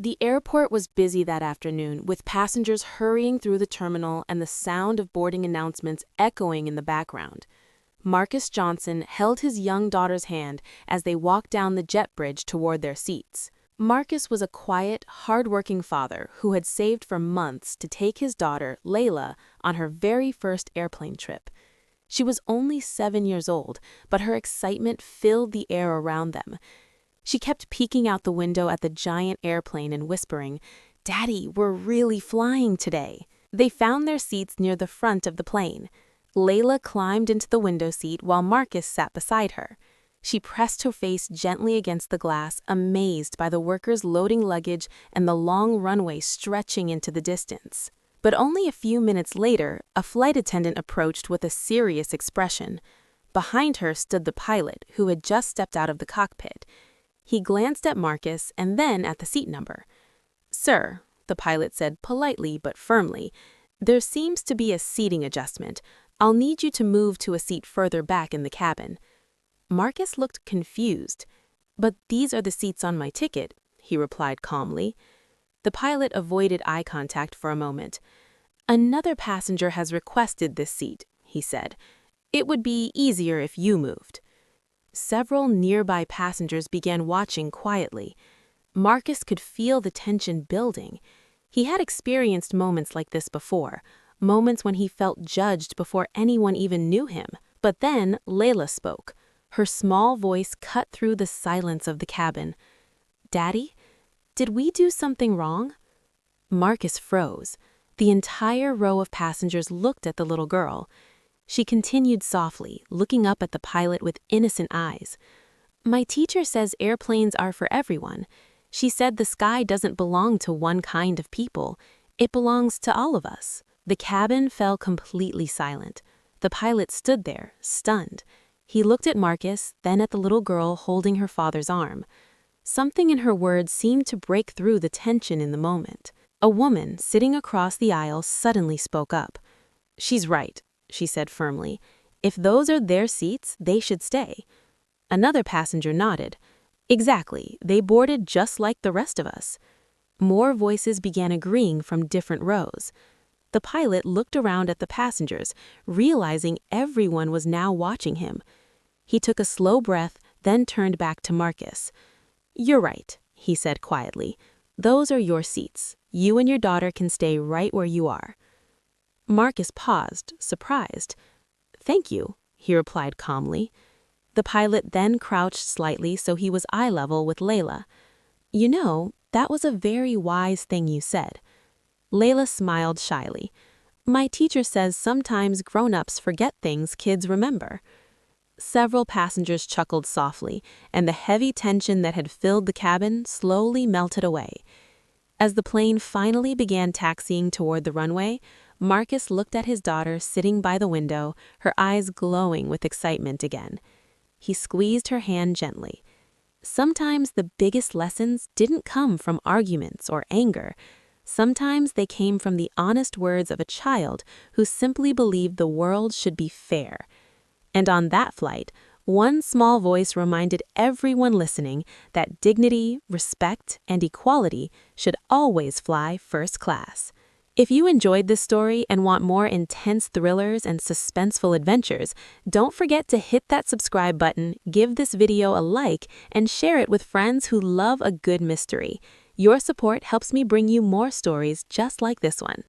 The airport was busy that afternoon, with passengers hurrying through the terminal and the sound of boarding announcements echoing in the background. Marcus Johnson held his young daughter's hand as they walked down the jet bridge toward their seats. Marcus was a quiet, hard-working father who had saved for months to take his daughter, Layla, on her very first airplane trip. She was only 7 years old, but her excitement filled the air around them. She kept peeking out the window at the giant airplane and whispering, "Daddy, we're really flying today." They found their seats near the front of the plane. Layla climbed into the window seat while Marcus sat beside her. She pressed her face gently against the glass, amazed by the workers loading luggage and the long runway stretching into the distance. But only a few minutes later, a flight attendant approached with a serious expression. Behind her stood the pilot, who had just stepped out of the cockpit. He glanced at Marcus and then at the seat number. "Sir," the pilot said politely but firmly, "there seems to be a seating adjustment. I'll need you to move to a seat further back in the cabin." Marcus looked confused. "But these are the seats on my ticket," he replied calmly. The pilot avoided eye contact for a moment. "Another passenger has requested this seat," he said. "It would be easier if you moved." Several nearby passengers began watching quietly. Marcus could feel the tension building. He had experienced moments like this before, moments when he felt judged before anyone even knew him. But then Layla spoke. Her small voice cut through the silence of the cabin. "Daddy, did we do something wrong?" Marcus froze. The entire row of passengers looked at the little girl. She continued softly, looking up at the pilot with innocent eyes. "My teacher says airplanes are for everyone. She said the sky doesn't belong to one kind of people. It belongs to all of us." The cabin fell completely silent. The pilot stood there, stunned. He looked at Marcus, then at the little girl holding her father's arm. Something in her words seemed to break through the tension in the moment. A woman sitting across the aisle suddenly spoke up. "She's right," she said firmly. "If those are their seats, they should stay." Another passenger nodded. "Exactly, they boarded just like the rest of us." More voices began agreeing from different rows. The pilot looked around at the passengers, realizing everyone was now watching him. He took a slow breath, then turned back to Marcus. "You're right," he said quietly. "Those are your seats. You and your daughter can stay right where you are." Marcus paused, surprised. "Thank you," he replied calmly. The pilot then crouched slightly so he was eye level with Layla. "You know, that was a very wise thing you said." Layla smiled shyly. "My teacher says sometimes grown-ups forget things kids remember." Several passengers chuckled softly, and the heavy tension that had filled the cabin slowly melted away. As the plane finally began taxiing toward the runway, Marcus looked at his daughter sitting by the window, her eyes glowing with excitement again. He squeezed her hand gently. Sometimes the biggest lessons didn't come from arguments or anger. Sometimes they came from the honest words of a child who simply believed the world should be fair. And on that flight, one small voice reminded everyone listening that dignity, respect, and equality should always fly first class. If you enjoyed this story and want more intense thrillers and suspenseful adventures, don't forget to hit that subscribe button, give this video a like, and share it with friends who love a good mystery. Your support helps me bring you more stories just like this one.